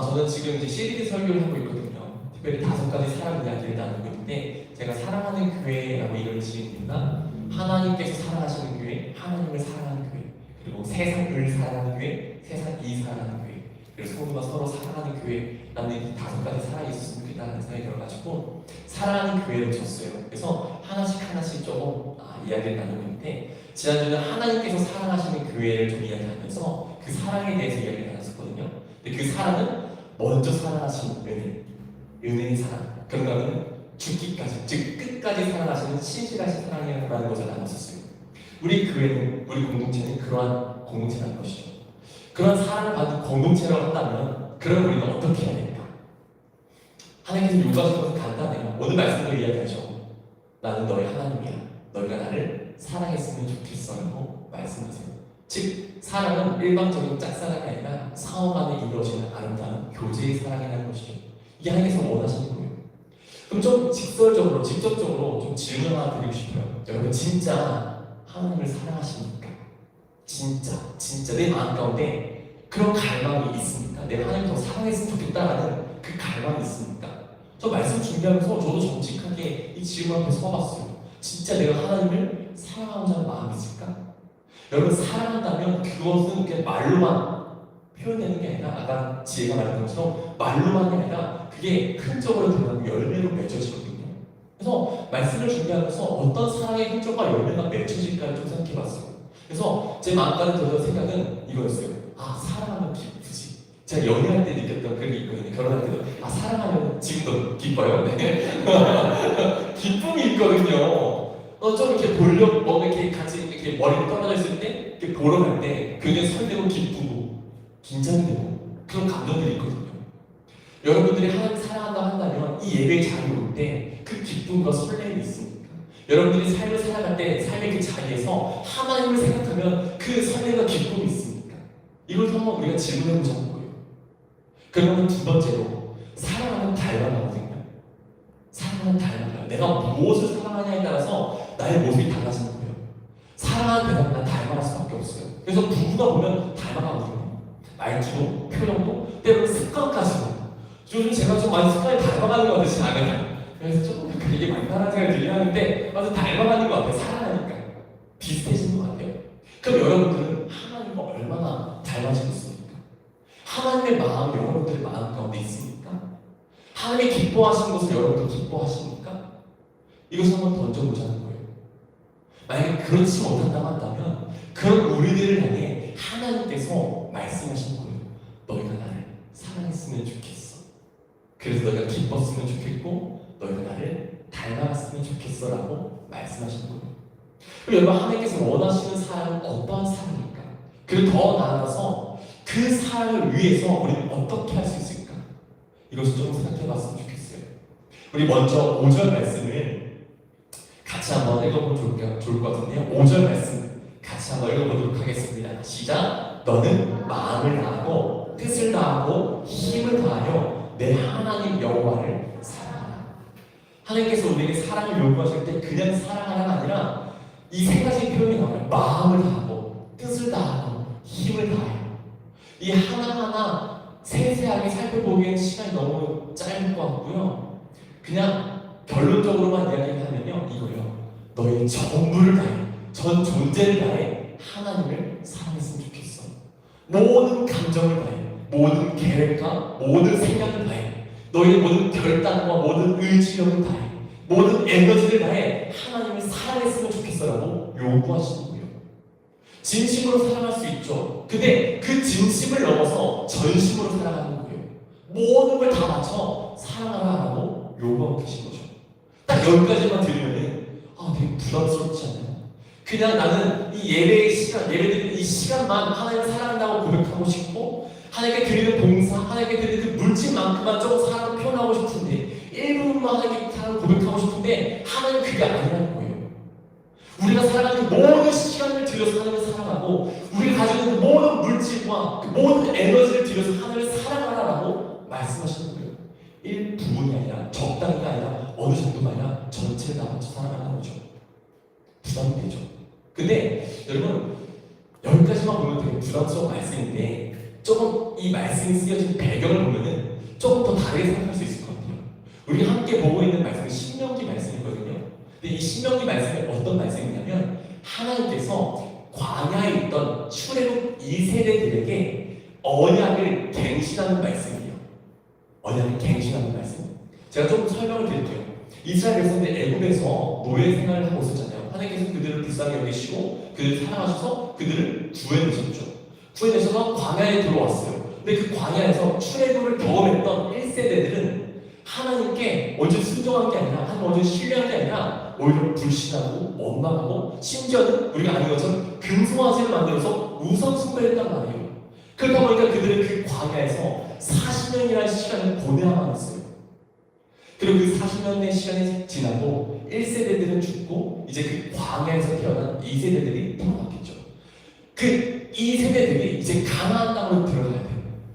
저는 지금 이제 시리즈 설교를 하고 있거든요. 특별히 5가지 사랑 이야기를 나누고 있는데, 제가 사랑하는 교회라고 이름을 지은 이유가 하나님께서 사랑하시는 교회, 하나님을 사랑하는 교회, 그리고 세상을 사랑하는 교회, 세상이 사랑하는 교회, 그리고 성도가 서로 사랑하는 교회라는 이 5가지 사랑이 있었으면 좋겠다는 생각이 들어가지고 사랑하는 교회를 줬어요. 그래서 하나씩 조금 이야기를 나누고 있는데, 지난주는 하나님께서 사랑하시는 교회를 좀 이야기하면서 그 사랑에 대해서 이야기를 나눴었거든요. 근데 그 사랑은 먼저 사랑하신 은혜의 사랑, 그런가 하면 죽기까지, 즉 끝까지 사랑하시는 신실하신 사랑이라는 것을 나눴었어요. 우리 교회는, 우리 공동체는 그러한 공동체라는 것이죠. 그런 사랑을 받은 공동체라고 한다면 그럼 우리는 어떻게 해야 될까? 하나님께서 요구하시는 것은 간단해요. 오늘 말씀으로 이야기하죠. 나는 너의 하나님이야. 너희가 나를 사랑했으면 좋겠어라고 말씀하세요. 즉 사랑은 일방적인 짝사랑이 아니라 상호 간에 이루어지는 아름다운 교제의 사랑이라는 것이죠. 이게 하나님께서 원하시는 거예요. 그럼 좀 직접적으로 좀 질문 하나 드리고 싶어요. 여러분 진짜 하나님을 사랑하십니까? 진짜 내 마음 가운데 그런 갈망이 있습니까? 내가 하나님 더 사랑했으면 좋겠다라는 그 갈망이 있습니까? 저 말씀 준비하면서 저도 정직하게 이 질문 앞에 서봤어요. 진짜 내가 하나님을 사랑하고자 하는 마음이 있을까? 여러분 사랑한다면 그것은 그냥 말로만 표현되는 게 아니라 아까 지혜가 말했던 것처럼 말로만이 아니라 그게 흔적으로 드러나고 열매로 맺어지거든요. 그래서 말씀을 준비하면서 어떤 사랑의 흔적과 열매가 맺혀질까를 좀 생각해봤어요. 그래서 제 마음가는 들었던 생각은 이거였어요. 사랑하면 기쁘지. 제가 연애할 때 느꼈던 그런 게 있거든요. 결혼할 때도 사랑하면 지금도 기뻐요. 네. 기쁨이 있거든요. 좀 이렇게 뭔가 이렇게 같이 이렇게 머리가 떨어져 있을 때 이렇게 보러 갈 때 굉장히 설레고 기쁘고 긴장이 되고 그런 감정들이 있거든요. 여러분들이 하나님 사랑한다고 한다면 이 예배의 자리에 올 때 그 기쁨과 설렘이 있습니까? 여러분들이 삶을 살아갈 때 삶의 그 자리에서 하나님을 생각하면 그 설렘과 기쁨이 있습니까? 이걸 한번 우리가 질문해 보자는 거예요. 그러면 두 번째로 사랑하는 닮아가거든요. 사랑하는 닮아가요. 내가 무엇을 사랑하냐에 따라서 나의 모습이 달라지는 거예요. 사랑하는 대답은 난 닮아갈 수밖에 없어요. 그래서 부부가 보면 닮아가거든요. 말투도 표정도 때로는 습관까지도. 요즘 제가 좀 많이 습관이 닮아가는 것 같으시 않아요? 그래서 조금 이게 많다는 생각이 들긴 하는데 맞아 닮아가는 것 같아요. 사랑하니까 비슷해지는 것 같아요. 그럼 여러분들은 하나님과 얼마나 닮아지고 있습니까? 하나님의 마음이 여러분들의 마음 가운데 있습니까? 하나님이 기뻐하시는 것을 여러분도 기뻐하십니까? 이것을 한번 던져보자는 거예요. 만약에 그렇지 못한다고 한다면 그런 우리들을 향해 하나님께서 말씀하시는 거예요. 너희가 나를 사랑했으면 좋겠어. 그래서 너희가 기뻤으면 좋겠고 너희가 나를 닮아갔으면 좋겠어 라고 말씀하시는 거예요. 그럼 여러분 하나님께서 원하시는 사랑은 어떠한 사랑입니까? 그리고 더 나아가서 그 사랑을 위해서 우리는 어떻게 할 수 있을까? 이것을 좀 생각해 봤으면 좋겠어요. 우리 먼저 5절 말씀을 같이 한번 읽어보면 좋을 것 같은데요. 5절 말씀 같이 한번 읽어보도록 하겠습니다. 시작! 너는 마음을 다하고 뜻을 다하고 힘을 다하여 내 하나님 여호와를 사랑하라. 하나님께서 우리에게 사랑을 요구하실 때 그냥 사랑하라가 아니라 이 3가지 표현이 나와요. 마음을 다하고 뜻을 다하고 힘을 다해요. 이 하나하나 세세하게 살펴보기엔 시간이 너무 짧을 것 같고요. 그냥 결론적으로만 이야기하면요 이거예요. 너의 전부를 다해, 전 존재를 다해 하나님을 사랑했으면 좋겠어. 모든 감정을 다해, 모든 계획과 모든 생각을 다해, 너의 모든 결단과 모든 의지력을 다해, 모든 에너지를 다해 하나님을 사랑했으면 좋겠어라고 요구하시는 거예요. 진심으로 사랑할 수 있죠. 근데 그 진심을 넘어서 전심으로 사랑하는 거예요. 모든 걸 다 바쳐 사랑하라고 요구하고 계신 거죠. 딱 여기까지만 들으면 되게 부담스럽지 않나요? 그냥 나는 이 예배의 시간, 예배드리는 이 시간만 하나님을 사랑한다고 고백하고 싶고 하나님께 드리는 봉사, 하나님께 드리는 그 물질만큼만 조금 사랑을 표현하고 싶은데 일부분만 하나님께 사랑을 고백하고 싶은데 하나님 그게 아니라는 거예요. 우리가 사랑하는 그 모든 시간을 들여서 하나님을 사랑하고 우리가 가지고 있는 그 모든 물질과 그 모든 에너지를 들여서 하나님을 사랑하라고 말씀하시는 거예요. 일부분이 아니라 적당히가 아니라 어느 정도가 아니라 전체를 다 같이 사랑하는 거죠. 부담이 되죠. 근데 여러분 여기까지만 보면 되게 부담스러운 말씀인데 조금 이 말씀이 쓰여진 배경을 보면은 조금 더 다르게 생각할 수 있을 것 같아요. 우리 함께 보고 있는 말씀은 신명기 말씀이거든요. 근데 이 신명기 말씀이 어떤 말씀이냐면 하나님께서 광야에 있던 출애굽 2세대들에게 언약을 갱신하는 말씀이에요. 언약을 갱신하는 말씀. 제가 좀 설명을 드릴게요. 이스라엘 백성들 애굽에서 노예 생활을 하고 있었잖아요. 하나님께서 그들을 불쌍히 여기시고 그들을 사랑하셔서 그들을 구해내셨죠. 구해내셔서 광야에 들어왔어요. 근데 그 광야에서 출애굽을 경험했던 1세대들은 하나님께 먼저 순종한 게 아니라 하나님 먼저 신뢰한 게 아니라 오히려 불신하고 원망하고 심지어는 우리가 아는 것처럼 금송아지를 만들어서 우상 숭배했단 말이에요. 그러다 보니까 그들은 그 광야에서 40년이라는 시간을 보내야만 했어요. 그리고 그 40년의 시간이 지나고 1세대들은 죽고 이제 그 광야에서 태어난 2세대들이 태어났겠죠. 그 2세대들이 이제 가나안 땅으로 들어가야 돼요.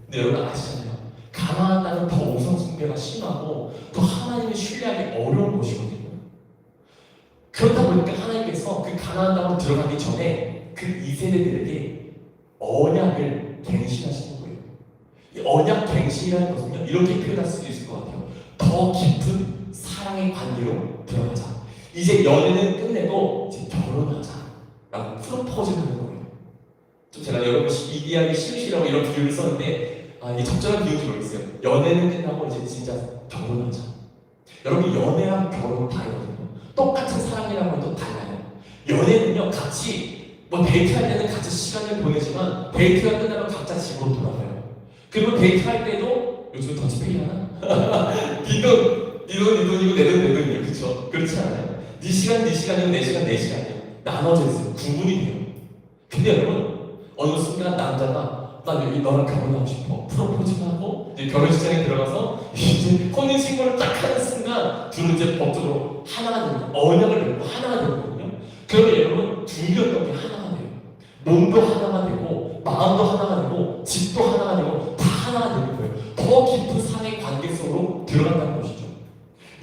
근데 여러분 아시잖아요. 가나안 땅은 더 우상 숭배가 심하고 또 하나님을 신뢰하기 어려운 곳이거든요. 그렇다 보니까 하나님께서 그 가나안 땅으로 들어가기 전에 그 2세대들에게 언약을 갱신하시는 거예요. 이 언약 갱신이라는 것은요, 이렇게 표현할 수 있을 것 같아요. 더 깊은 사랑의 관계로 들어가자. 이제 연애는 끝내고 이제 결혼하자 라고 프로포즈를 하는 거예요. 좀 제가 여러분 이해하기 싫으시라고 이런 비유를 썼는데 이 적절한 비유인지 모르겠어요. 연애는 끝나고 이제 진짜 결혼하자. 여러분 연애랑 결혼은 다르거든요. 똑같은 사랑이라고 해도 달라요. 연애는요 같이 뭐 데이트할 때는 같이 시간을 보내지만 데이트가 끝나면 각자 집으로 돌아가요. 그리고 데이트할 때도 요즘 더치페이 하나? 네 돈이고 내 돈이에요. 그렇죠? 그렇지 않아요? 네 시간 네 시간이고 내 시간 내 시간이에요. 나눠져 있어요. 구분이 돼요. 근데 여러분 어느 순간 남자가 나 여기 너랑 결혼하고 싶어 프로포즈하고 이제 결혼식장에 들어가서 이제 혼인신고를 딱 하는 순간 둘은 이제 법적으로 하나가 됩니다. 언약을 맺고 하나가 되거든요. 그러면 여러분 둘이었던 게 하나가 돼요. 몸도 하나가 되고 마음도 하나가 되고 집도 하나가 되고 다 하나가 되는 거예요. 더 깊은 사랑의 관계 속으로 들어간다는 것이죠.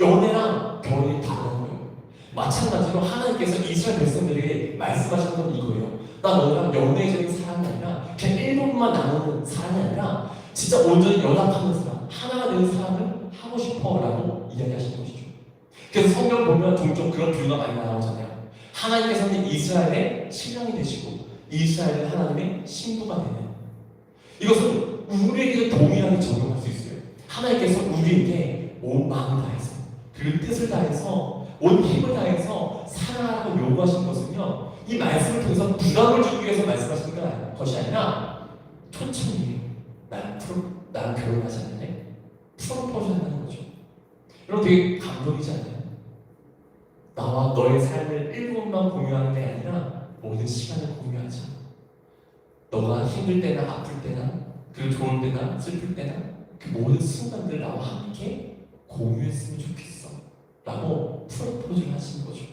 연애랑 결혼이 다른 거예요. 마찬가지로 하나님께서 이스라엘 백성들에게 말씀하시는 건 이거예요. 나 너랑 연애적인 사랑이 아니라 그냥 1분만 나누는 사랑이 아니라 진짜 온전히 연합하는 사랑, 하나가 되는 사랑을 하고 싶어 라고 이야기하시는 것이죠. 그래서 성경 보면 종종 그런 비유가 많이 나오잖아요. 하나님께서는 이스라엘의 신랑이 되시고 이스라엘은 하나님의 신부가 되는, 이것은 우리에게도 동일하게 적용할 수 있어요. 하나님께서 우리에게 온 마음을 다해서 그리고 뜻을 다해서 온 힘을 다해서 사랑하라고 요구하신 것은요, 이 말씀을 통해서 부담을 주기 위해서 말씀하시는 것이 아니라 초청이에요. 나랑 결혼하지 않을래? 프로포즈 한다는 거죠. 여러분 되게 감동이지 않나요? 나와 너의 삶을 1분만 공유하는 게 아니라 모든 시간을 공유하자. 너가 힘들 때나 아플 때나 그리고 좋을 때나 슬플 때나 그 모든 순간들을 나와 함께 공유했으면 좋겠어 라고 프로포즈를 하시는 거죠.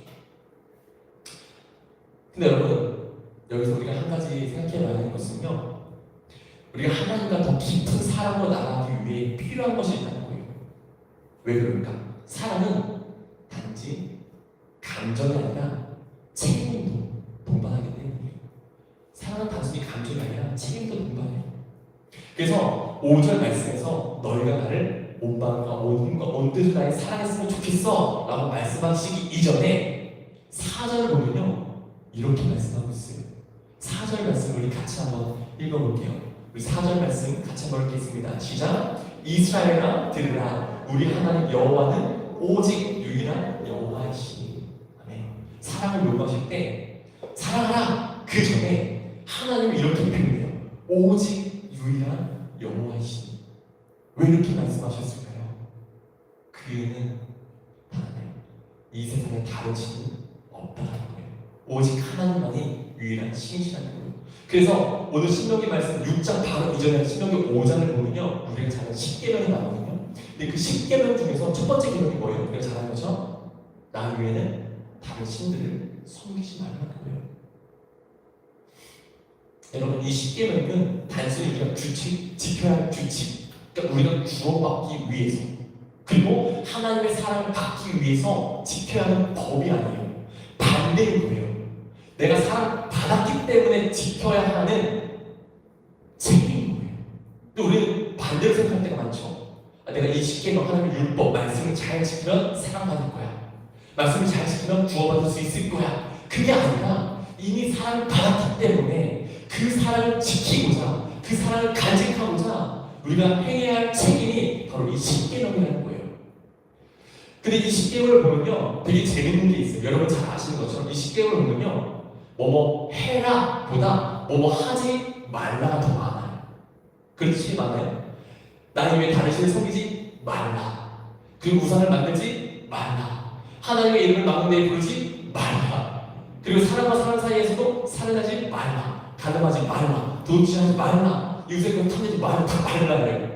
근데 여러분 여기서 우리가 한 가지 생각해봐야 하는 것은요, 우리가 하나님과 더 깊은 사랑으로 나가기 위해 필요한 것이 있다는 거예요. 왜 그럴까? 사랑은 단지 감정이 아니라 책임도 동반하기 때문이에요. 사랑은 단순히 감정이 아니라 책임도 동반해요. 그래서 5절 말씀에서 너희가 나를 온 마음과 온 힘과 온 뜻을 다해 사랑했으면 좋겠어 라고 말씀하시기 이전에 4절 보면요 이렇게 말씀하고 있어요. 4절 말씀 우리 같이 한번 읽어볼게요. 우리 4절 말씀 같이 한번 읽겠습니다. 시작! 이스라엘아 들으라, 우리 하나님 여호와는 오직 유일한 여호와이시니. 아멘. 사랑을 요구하실 때 사랑하라 그 전에 하나님을 이렇게 표현해요. 오직 유일한 여호와이시니. 왜 이렇게 말씀하셨을까요? 그 이유는 하나님, 이 세상에 다른 신은 없다는 거예요. 오직 하나님만이 유일한 신이시라는 거예요. 그래서 오늘 신명기 말씀 6장 바로 이전에 신명기 5장을 보면요, 우리가 잘 아는 10계명이 나오거든요. 근데 그 10계명 중에서 첫 번째 계명이 뭐예요? 우리가 잘 아는 거죠? 나 외에는 다른 신들을 섬기지 말라는 거예요. 여러분 이 10계명은 단순히 우리가 규칙, 지켜야 할 규칙, 그러니까 우리가 구원받기 위해서 그리고 하나님의 사랑을 받기 위해서 지켜야 하는 법이 아니에요. 반대인 거예요. 내가 사랑 받았기 때문에 지켜야 하는 책임인 거예요. 근데 우리는 반대로 생각할 때가 많죠. 내가 이 10계명 하나님의 율법, 말씀을 잘 지키면 사랑받을 거야. 말씀을 잘 지키면 구원받을 수 있을 거야. 그게 아니라 이미 사랑을 받았기 때문에 그 사랑을 지키고자, 그 사랑을 간직하고자 우리가 행해야 할 책임이 바로 이 10계명이라는 거예요. 근데 이 10계명을 보면요, 되게 재밌는 게 있어요. 여러분 잘 아시는 것처럼 이 10계명을 보면요, 뭐뭐 해라 보다 뭐뭐 하지 말라가 더 많아요. 그렇지 많아요? 나의 위에 다른 신을 섬기지 말라. 그 우상을 만들지 말라. 하나님의 이름을 막내에 부르지 말라. 그리고 사람과 사람 사이에서도 살인하지 말라. 가늠하지 말라. 도둑질하지 말라. 이웃의 것 탐내지 말라. 다 말라요.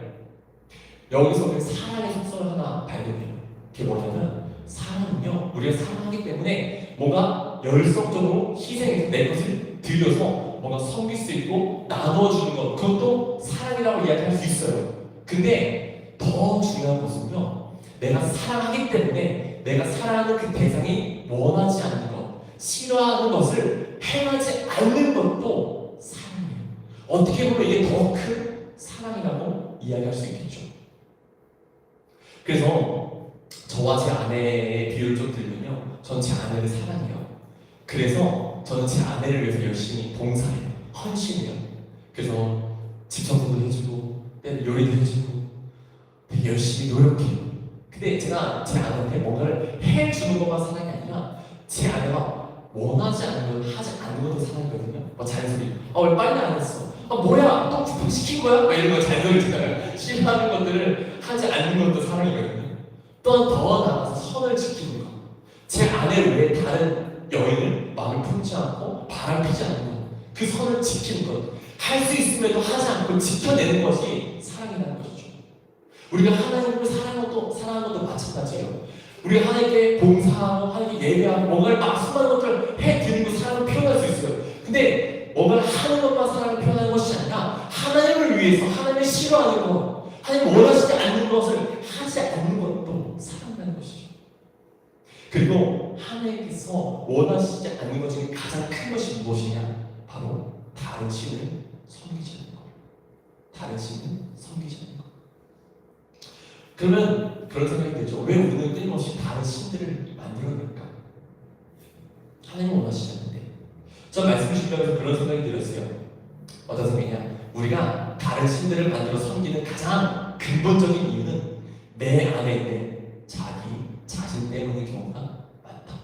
여기서 우리 사랑의 속성을 하나 발견해요. 그게 뭐냐면 사랑은요, 우리가 사랑하기 때문에 뭔가 열성적으로 희생해서 내 것을 들여서 뭔가 섬길 수 있고 나눠주는 것, 그것도 사랑이라고 이야기할 수 있어요. 근데 더 중요한 것은요, 내가 사랑하기 때문에 내가 사랑하는 그 대상이 원하지 않는 것, 싫어하는 것을 행하지 않는 것도 사랑이에요. 어떻게 보면 이게 더 큰 사랑이라고 이야기할 수 있겠죠. 그래서 저와 제 아내의 비유를 좀 들면요, 전 제 아내를 사랑해요. 그래서 저는 제 아내를 위해서 열심히 봉사해요. 헌신해요. 그래서 집 청소도 해주고 요리도 해주고 되게 열심히 노력해요. 근데 제가 제 아내한테 뭔가를 해주는 것만 사랑이 아니라 제 아내가 원하지 않는 걸 하지 않는 것도 사랑이거든요. 잔소리. 왜 빨리 안 했어? 뭐야? 또 쿠팡 시킨 거야? 이런 거 잔소리잖아요. 싫어하는 것들을 하지 않는 것도 사랑이거든요. 또한 더 나아가서 선을 지키는 것. 제 아내를 위해 다른 여인을 마음을 품지 않고 바람피지 않는 것. 그 선을 지키는 것. 할 수 있음에도 하지 않고 지켜내는 것이 사랑이라는 것이죠. 우리가 하나님을 사랑하는 것도 마찬가지예요. 우리가 하나님께 봉사하고 하나님께 예배하고 뭔가를 막 수많은 것들을 해드리고 사랑을 표현할 수 있어요. 근데 뭔가를 하는 것만 사랑을 표현하는 것이 아니라 하나님을 위해서 하나님을 싫어하는 것, 하나님 원하시지 않는 것을 하지 않는 것도 사랑이라는 것이죠. 그리고 하나님께서 원하시지 않는 것 중에 가장 큰 것이 무엇이냐? 바로 다른 신을 섬기지 않는 것. 다른 신을 섬기지 않는 것. 그러면 그런 생각이 들죠. 왜 우리는 끊임없이 다른 신들을 만들어낼까? 하나님 원하시지 않는데. 저 말씀을 주면서 그런 생각이 들었어요. 어떤 생각이냐? 우리가 다른 신들을 만들어 섬기는 가장 근본적인 이유는 내 안에 있는 자기 자신 때문인 경우가 많다.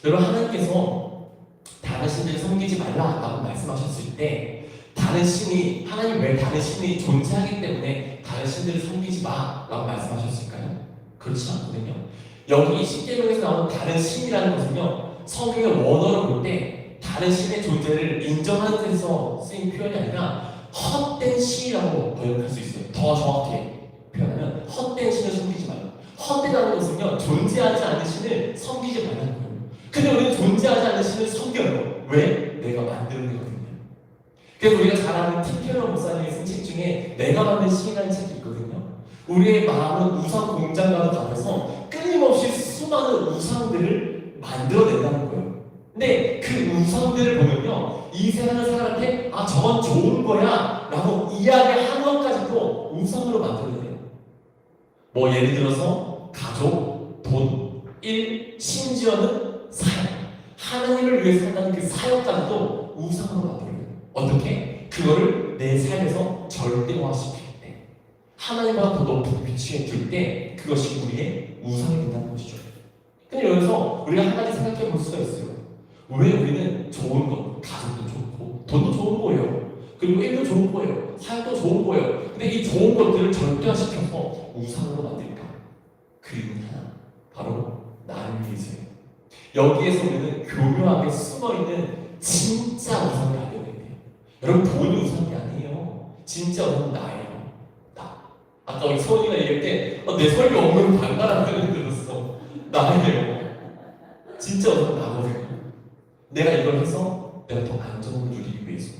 여러분, 하나님께서 다른 신들을 섬기지 말라라고 말씀하셨을 때 다른 신이, 하나님 왜 다른 신이 존재하기 때문에 다른 신들을 섬기지 마라고 말씀하셨을까요? 그렇지 않거든요. 여기 10계명에서 나오는 다른 신이라는 것은요, 성경의 원어로 볼 때 다른 신의 존재를 인정하는 데서 쓰인 표현이 아니라 헛된 신이라고 번역할 수 있어요. 더 정확하게 표현하면 헛된 신을 섬기지 말라. 헛되다는 것은요, 존재하지 않는 신을 섬기지 말라는 거예요. 근데 우리는 존재하지 않는 신을 섬겨요. 왜? 내가 만드는 거거든요. 그래서 우리가 잘 아는 팀케러 목사님이 쓴 책 중에 내가 만든 신이라는 책이 있거든요. 우리의 마음은 우상 공장과도 같아서 끊임없이 수많은 우상들을 만들어낸다는 거예요. 근데 그 우상들을 보면요, 이 세상의 사람한테 저건 좋은 거야 라고 이야기하는 것까지도 우상으로 만들어내요. 예를 들어서 가족, 돈, 일, 심지어는 사역, 하나님을 위해 산다는 그 사역까지도 우상으로 만들어요. 어떻게? 그거를 내 삶에서 절대화시킬 때, 하나님보다 더 높은 위치에 둘 때 그것이 우리의 우상이 된다는 것이죠. 근데 여기서 우리가 한 가지 생각해 볼 수가 있어요. 왜 우리는 좋은 것, 가족도 좋고 돈도 좋은 거예요. 그리고 일도 좋은 거예요. 사역도 좋은 거예요. 근데 이 좋은 것들을 절대화시켜서 우상으로 만들까? 그 이유는 하나, 바로 나를 위해서예요. 여기에서 우리는 교묘하게 숨어있는 진짜 우상을 알게 돼요. 여러분, 돈이 우상이 아니에요. 진짜 우상은 나예요. 나. 아까 우리 소원이가 얘기할 때 내 설교 없는 반가라는 소리 들었어. 나예요. 진짜 우상은 나거든요. 내가 이걸 해서 내가 더 안정을 누리기 위해서.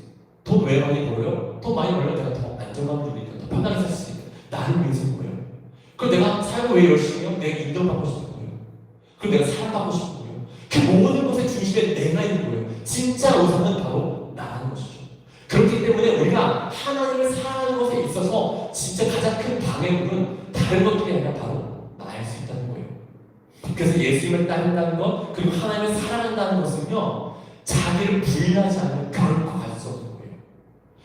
돈 왜 많이 벌어요? 돈 많이 벌면 내가 더 안정감을 누리니까 더 편하게 살 수 있으니까 나를 위해서인 거예요. 그리고 내가 삶을 왜 열심히 해요? 내가 인정받고 싶은 거예요. 그리고 내가 사랑받고 싶은 거예요. 그 모든 것의 중심에 내가 있는 거예요. 진짜 우상은 바로 나라는 것이죠. 그렇기 때문에 우리가 하나님을 사랑하는 것에 장애물은 다른 것들이 아니라 바로 나일 수 있다는 거예요. 그래서 예수님을 따른다는 것, 그리고 하나님을 사랑한다는 것은요, 자기를 부인하지 않으면 결코 가질 수 없는 거예요.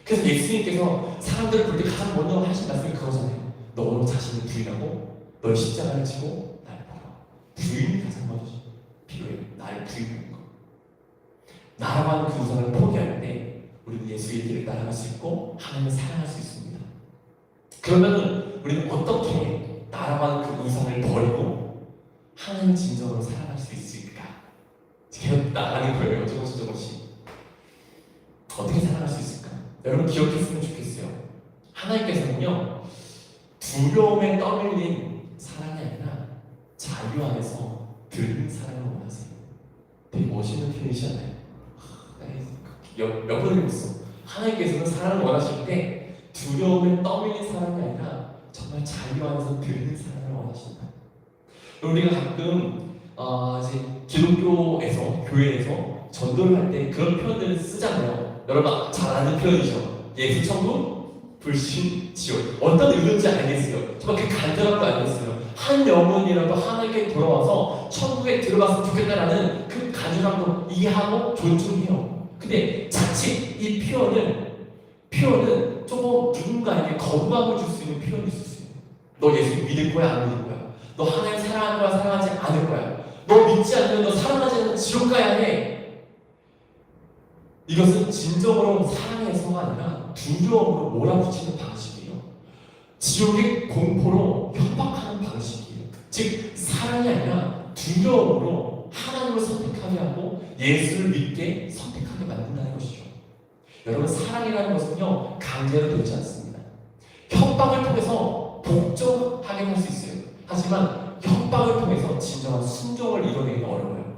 그래서 예수님께서 사람들을 볼 때 가장 먼저 하신 말씀이 그거잖아요. 너 자신을 부인하고 너의 십자가를 지고 나를 따라. 부인이 가장 먼저 필요해요. 나를 부인하는 것. 나라고 하는 그 우상을 포기할 때 우리는 예수의 길을 따라갈 수 있고 하나님을 사랑할 수 있습니다. 그러면 우리는 어떻게 나라고 하는 그 우상을 버리고 하나님 진정으로 살아갈 수 있을까? 계속 나가는 거예요. 조금씩. 어떻게 살아갈 수 있을까? 여러분 기억했으면 좋겠어요. 하나님께서는요, 두려움에 떠밀린 사랑이 아니라 자유 안에서 들은 사랑을 원하세요. 되게 멋있는 표현이잖아요. 몇 번을 읽었어. 하나님께서는 사랑을 원하실 때 두려움에 떠밀린 사랑이 아니라 정말 자유 안에서 들은 사랑을 원하신다. 우리가 가끔 이제 기독교에서 교회에서 전도를 할 때 그런 표현들을 쓰잖아요. 여러분 잘 아는 표현이죠. 예수 천국, 불신 지옥. 어떤 의도인지 알겠어요. 정말 그 간절함도 알겠어요. 한 영혼이라도 하나님께 돌아와서 천국에 들어갔으면 좋겠다라는 그 간절함도 이해하고 존중해요. 근데 자칫 이 표현은 조금 누군가에게 거부감을 줄 수 있는 표현일 수 있어요. 너 예수 믿을 거야, 안 믿을 거야? 너 하나님 사랑할 거야, 사랑하지 않을 거야? 너 믿지 않으면 너 사랑하지 않으면 지옥 가야 해. 이것은 진정으로 사랑해서가 아니라 두려움으로 몰아붙이는 방식이에요. 지옥의 공포로 협박하는 방식이에요. 즉 사랑이 아니라 두려움으로 하나님을 선택하게 하고 예수를 믿게 선택하게 만든다는 것이죠. 여러분 사랑이라는 것은요 강제로 되지 않습니다. 협박을 통해서 복종하게 할 수 있어요. 하지만 협박을 통해서 진정한 순종을 이뤄내기는 어려워요.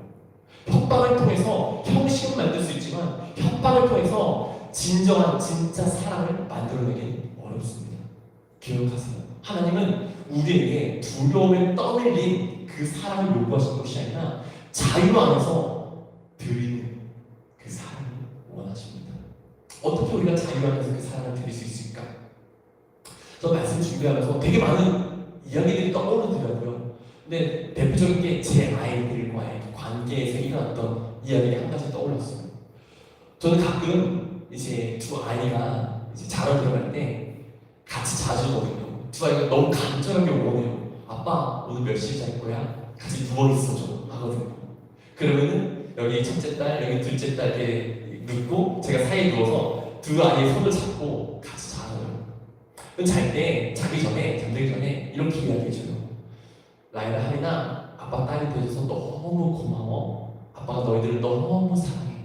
협박을 통해서 형식은 만들 수 있지만 협박을 통해서 진짜 사랑을 만들어내기는 어렵습니다. 기억하세요. 하나님은 우리에게 두려움에 떠밀린 그 사랑을 요구하시는 것이 아니라 자유 안에서 드리는 그 사랑을 원하십니다. 어떻게 우리가 자유 안에서 그 사랑을 드릴 수 있을까? 저 말씀 준비하면서 되게 많은 이야기들이 떠오르더라고요. 근데 대표적인 게 제 아이들과의 관계에서 일어났던 이야기가 한 가지 떠올랐어요. 저는 가끔 이제 두 아이가 이제 자러 들어갈 때 같이 자주 오거든요. 두 아이가 너무 간절하게 원해요. 아빠 오늘 몇 시에 잘 거야? 같이 누워 있어줘 하거든요. 그러면은 여기 첫째 딸, 여기 둘째 딸 이렇게 눕고 제가 사이에 누워서 두 아이의 손을 잡고 같이 자요. 잘 때 자기 전에 잠들기 전에 이렇게 이야기해줘요. 라이라 하리나 아빠 딸이 되어줘서 너무 고마워. 아빠가 너희들을 너무 사랑해.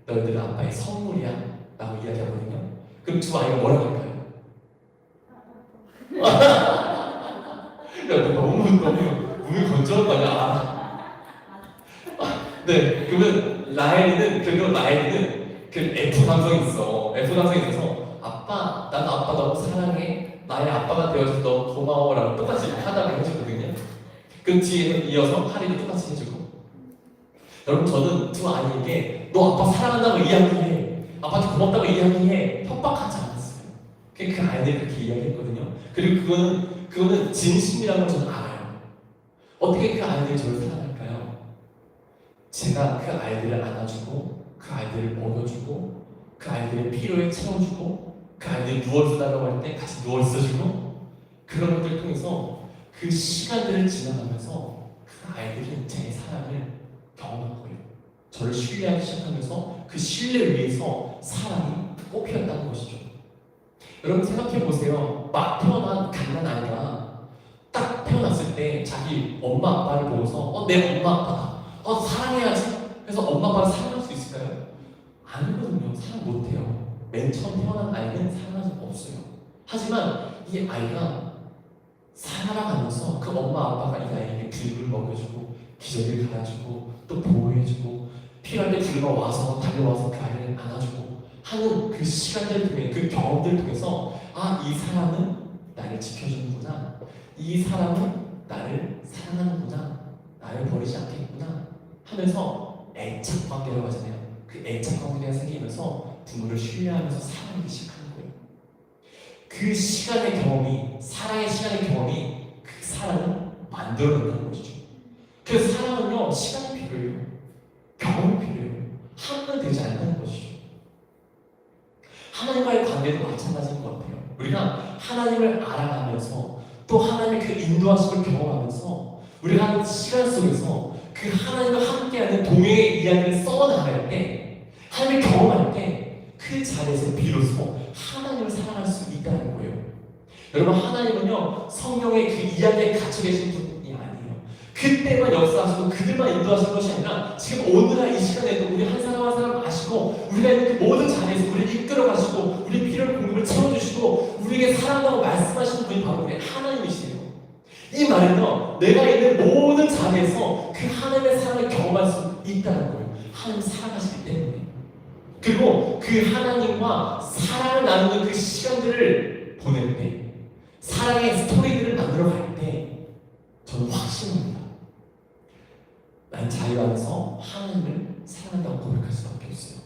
너희들은 아빠의 선물이야 라고 이야기하거든요. 그럼 두 아이가 뭐라고 할까요? 야, 너무 몸이 건조한 거 아니야? 네, 그러면 라엘이는 그 F 감성이 있어. F 감성이 있어서 아빠, 나는 아빠 너무 사랑해. 나의 아빠가 되어줘서 너무 고마워라고 똑같이 하다고 해주거든요. 그 뒤에 이어서 하리도 똑같이 해주고. 여러분 저는 두 아이에게 너 아빠 사랑한다고 이야기해. 아빠한테 고맙다고 이야기해. 협박하지 않았어요. 그 아이들이 그렇게 이야기했거든요. 그리고 그거는 진심이라는 걸 저는 알아요. 어떻게 그 아이들이 저를 사랑할까요? 제가 그 아이들을 안아주고 그 아이들을 먹여주고 그 아이들의 필요에 채워주고 그 아이들이 누워있어달라고 할 때 같이 누워있어주고 그런 것들을 통해서 그 시간들을 지나가면서 그 아이들이 제 사랑을 경험한 거예요. 저를 신뢰하기 시작하면서 그 신뢰 위에서 사랑이 꽃피었다는 것이죠. 여러분 생각해보세요. 막 태어난 갓난 아이가 딱 태어났을 때 자기 엄마 아빠를 보고서 내 엄마 아빠다. 사랑해야지. 그래서 엄마 아빠를 사랑할 수 있을까요? 아니거든요. 사랑 못해요. 맨 처음 태어난 아이는 사랑할 수 없어요. 하지만 이 아이가 살아가면서 그 엄마 아빠가 이 아이에게 불을 먹여주고 기저귀를 갈아주고 또 보호해주고 필요할 때 불과 와서 달려와서 그 아이를 안아주고 하는 그 시간들 통해 그 경험들을 통해서 이 사람은 나를 지켜주는구나. 이 사람은 나를 사랑하는구나. 나를 버리지 않겠구나 하면서 애착 관계라고 하잖아요. 그 애착 관계가 생기면서 부모를 신뢰하면서 사랑하기 시작하는 거예요. 그 시간의 경험이 사랑의 시간의 경험이 만들어낸다는 것이죠. 그래서 사랑은요, 시간이 필요해요. 경험이 필요해요. 한번 되지 않는다는 것이죠. 하나님과의 관계도 마찬가지인 것 같아요. 우리가 하나님을 알아가면서 또 하나님의 그 인도하심을 경험하면서 우리가 하는 시간 속에서 그 하나님과 함께하는 동행의 이야기를 써나갈 때, 하나님을 경험할 때 그 자리에서 비로소 하나님을 사랑할 수 있다는 거예요. 여러분, 하나님은요, 성경의 그 이야기에 갇혀 계신 분이 아니에요. 그때만 역사하시고 그들만 인도하시는 것이 아니라 지금 오늘날 이 시간에도 우리 한 사람 한 사람 아시고 우리가 있는 그 모든 자리에서 우리를 이끌어 가시고 우리 필요한 공급을 채워주시고 우리에게 사랑하고 말씀하시는 분이 바로 우리 하나님이시에요. 이 말은요, 내가 있는 모든 자리에서 그 하나님의 사랑을 경험할 수 있다는 거예요. 하나님 사랑하시기 때문에. 그리고 그 하나님과 사랑을 나누는 그 시간들을 보낼 때, 사랑의 스토리들을 만들어 갈 때 저는 확신합니다. 난 자유 안에서 하나님을 사랑한다고 고백할 수밖에 없어요.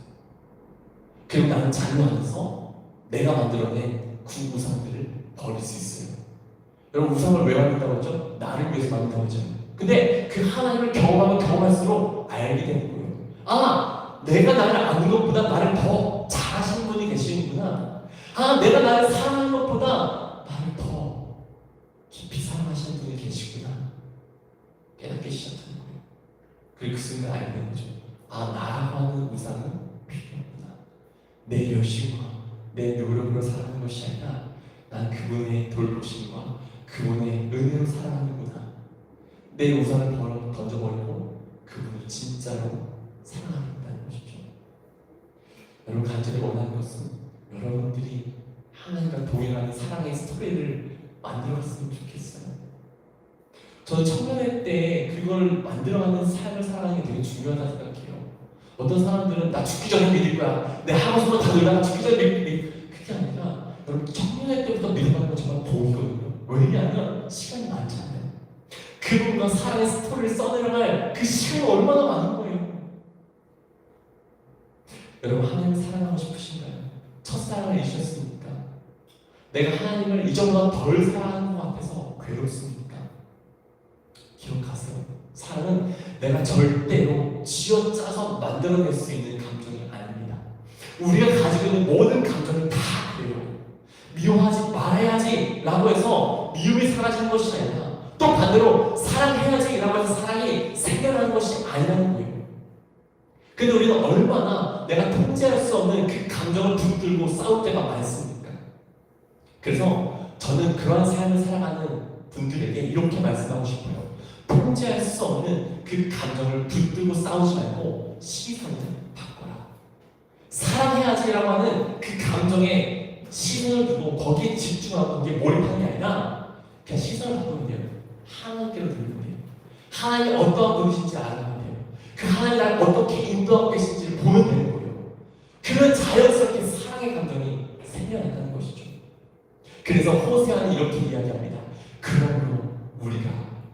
그리고 나는 자유 안에서 내가 만들어낸 그 우상들을 버릴 수 있어요. 여러분, 우상을 왜 만든다고 했죠? 나를 위해서 만든다고 했죠. 근데 그 하나님을 경험하면 경험할수록 알게 되는 거예요. 아, 내가 나를 아는 것보다 나를 더 잘하시는 분이 계시는구나. 아, 내가 나를 사랑하는 것보다 나를 더 깊이 사랑하시는 분이 계시구나. 깨닫기 시작하는 거예요. 그리고 그 순간 알게 되는 거죠. 아, 나라고 하는 우상은 필요하구나. 내 열심과 내 노력으로 사랑하는 것이 아니라 난 그분의 돌보심과 그분의 은혜로 사랑하는구나. 내 우상을 던져버리고 그분을 진짜로 사랑한다는 것이죠. 여러분, 간절히 원하는 것은 여러분들이 하나님과 동행하는 사랑의 스토리를 만들어갔으면 좋겠어요. 저는 청년회 때 그걸 만들어가는 삶을 살아가는 게 되게 중요하다고 생각해요. 어떤 사람들은 나 죽기 전에 믿을 거야. 내 하고 싶은 거 다 놀라 죽기 전에 믿을. 그게 아니라 여러분, 청년회 때부터 믿어가는 건 정말 복이거든요. 왜냐하면 시간이 많지 않아요. 그분과 사랑의 스토리를 써내려갈 그 시간이 얼마나 많은 거예요. 여러분, 하나님을 사랑하고 싶으신가요? 첫사랑을 잊으셨습니까? 내가 하나님을 이전보다 덜 사랑하는 것 같아서 괴롭습니까? 기억하세요. 사랑은 내가 절대로 쥐어짜서 만들어낼 수 있는 감정이 아닙니다. 우리가 가지고 있는 모든 감정은 다 그래요. 미워하지 말아야지 라고 해서 미움이 사라지는 것이 아니라 또 반대로 사랑해야지 라고 해서 사랑이 생겨나는 것이 아니라는 거예요. 근데 우리는 얼마나 내가 통제할 수 없는 그 감정을 붙들고 싸울 때가 많습니까? 그래서 저는 그러한 삶을 살아가는 분들에게 이렇게 말씀하고 싶어요. 통제할 수 없는 그 감정을 붙들고 싸우지 말고 시선을 바꿔라. 사랑해야지라고 하는 그 감정에 시선을 두고 거기에 집중하고 거기에 몰입하는 게 아니라 그냥 시선을 바꾸면 돼요. 하나님께로 들면 돼요. 하나님이 어떠한 분이신지 알아가면 돼요. 그 하나님이 나를 어떻게 인도하고 계신지를 보면 되는 거예요. 그런 자연스럽게 사랑의 감정이 생겨난다는 것이죠. 그래서 호세아는 이렇게 이야기합니다. 그러므로 우리가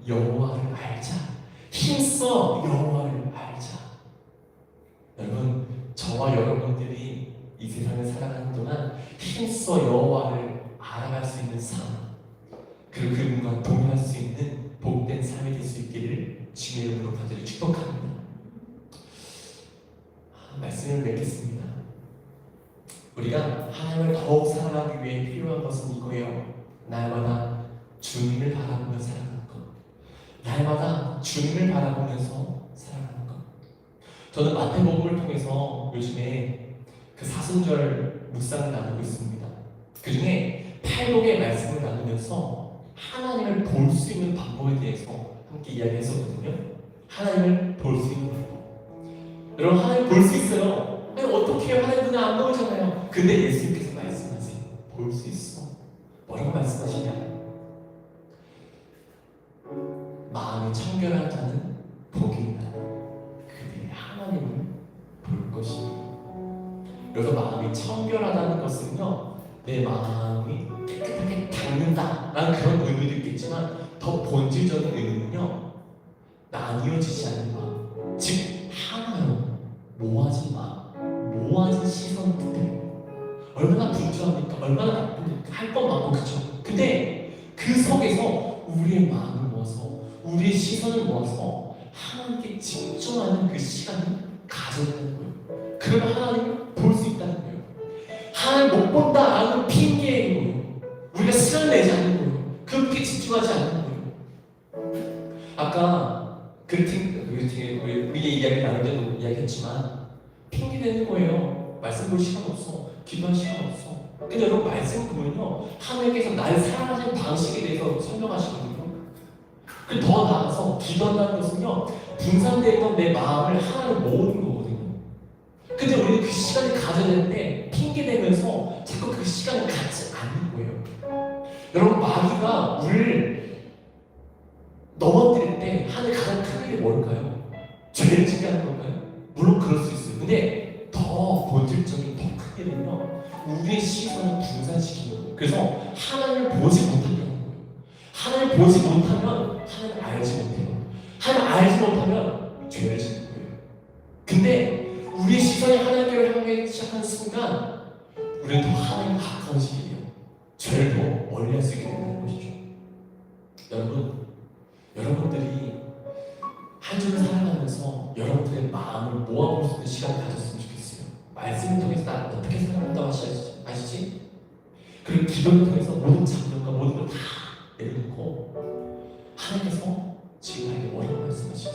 여호와를 알자. 힘써 여호와를 알자. 여러분, 저와 여러분들이 이 세상을 살아가는 동안 힘써 여호와를 알아갈 수 있는 삶, 그리고 그분과 동행할 수 있는 복된 삶이 될 수 있기를 주님의 이름으로 간절히 축복합니다. 말씀을 맺겠습니다. 우리가 하나님을 더욱 사랑하기 위해 필요한 것은 이거예요. 날마다 주님을 바라보며 살아가는 것. 날마다 주님을 바라보면서 살아가는 것. 저는 마태복음을 통해서 요즘에 그 사순절 묵상을 나누고 있습니다. 그 중에 팔복의 말씀을 나누면서 하나님을 볼 수 있는 방법에 대해서 함께 이야기했었거든요. 하나님을 볼 수 있는 방법. 여러분, 하나님 볼 수 있어요. 아니, 어떻게 해요? 하나님 눈에 안 보이잖아요. 근데 예수님께서 말씀하세요. 볼 수 있어. 뭐라고 말씀하시냐? 마음이 청결한 자는 복이 있나니 그들이 하나님을 볼 것이니. 여기서 마음이 청결하다는 것은요, 내 마음이 깨끗하게 닦는다라는 그런 의미도 있겠지만 더 본질적인 의미는요, 나뉘어지지 않는 마음, 즉 하나요. 모아진 마음, 모아진 시선 끝에 얼마나 분주합니까? 얼마나 나쁩니까? 할 것 많고, 그쵸? 근데 그 속에서 우리의 마음을 모아서 우리의 시선을 모아서 하나님께 집중하는 그 시간을 가져야 되는 거예요. 그러면 하나님을 볼 수 있다는 거예요. 하나님 못 본다라는 핑계인 거예요. 우리가 시간을 내지 않는 거예요. 그렇게 집중하지 않는 거예요. 아까 우리의 이야기를 나눌 때도 이야기했지만 핑계 대는 거예요. 말씀 볼 시간 없어. 기도할 시간 없어. 근데 여러분 말씀 보면요, 하나님께서 나를 사랑하시는 방식에 대해서 설명하시거든요. 그리고 더 나아가서 기도한다는 것은요, 분산되어 있던 내 마음을 하나로 모으는 거거든요. 근데 우리는 그 시간을 가져야 되는데 핑계대면서 자꾸 그 시간을 갖지 않는 거예요. 여러분, 마귀가 우리를 넘어뜨릴 때 하는 가장 큰 일이 뭘까요? 죄를 짓게 하는 걸까요? 물론 그럴 수 있어요. 근데 더 본질적인 더 큰 일은요, 우리의 시선을 분산시키는 거예요. 그래서 하나님을 보지 못하게 하는 거예요. 하나님을 보지 못하면 하나님을 알지 못해요. 하나님을 알지 못하면 죄를 짓는 거예요. 근데 우리의 시선이 하나님을 향하기 시작하는 순간 우리는 더 하나님과 가까워지게 돼요. 죄를 더 멀리할 수 있게 되는 것이죠. 여러분들이 한 주를 살아가면서 여러분들의 마음을 모아볼 수 있는 시간을 가졌으면 좋겠어요. 말씀을 통해서 나 어떻게 살아간다고 아시지? 그리고 기도를 통해서 모든 장면과 모든 걸 다 내려놓고 하나님께서 지금 나에게 뭐라고 말씀하시지?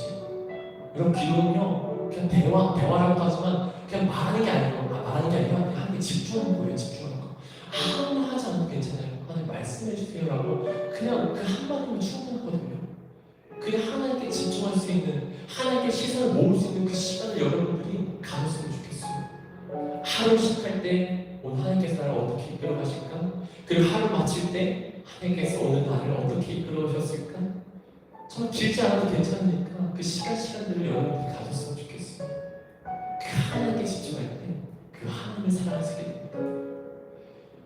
여러분, 기도는요 그냥 대화라고 하지만 그냥 말하는 게 아니라 그냥 하나님께 집중하는 거예요. 집중하는 거. 아무 하지 않아도 괜찮아요. 하나님 말씀해 주세요라고 그냥 그 한마디면 충분하거든요. 그냥 하나님께 집중할 수 있는, 하나님께 시선을 모을 수 있는 그 시간을 여러분들이 가졌으면 좋겠어요. 하루 시작할 때 오늘 하나님께서 나를 어떻게 이끌어 가실까? 그리고 하루 마칠 때 하나님께서 오늘 나를 어떻게 이끌어 오셨을까? 정말 길지 않아도 괜찮으니까 그 시간들을 여러분들이 가졌으면 좋겠어요. 그 하나님께 집중할 때 그 하나님을 사랑하시게 됩니다.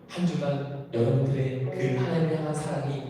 한 주간 여러분들의 그 하나님을 향한 사랑이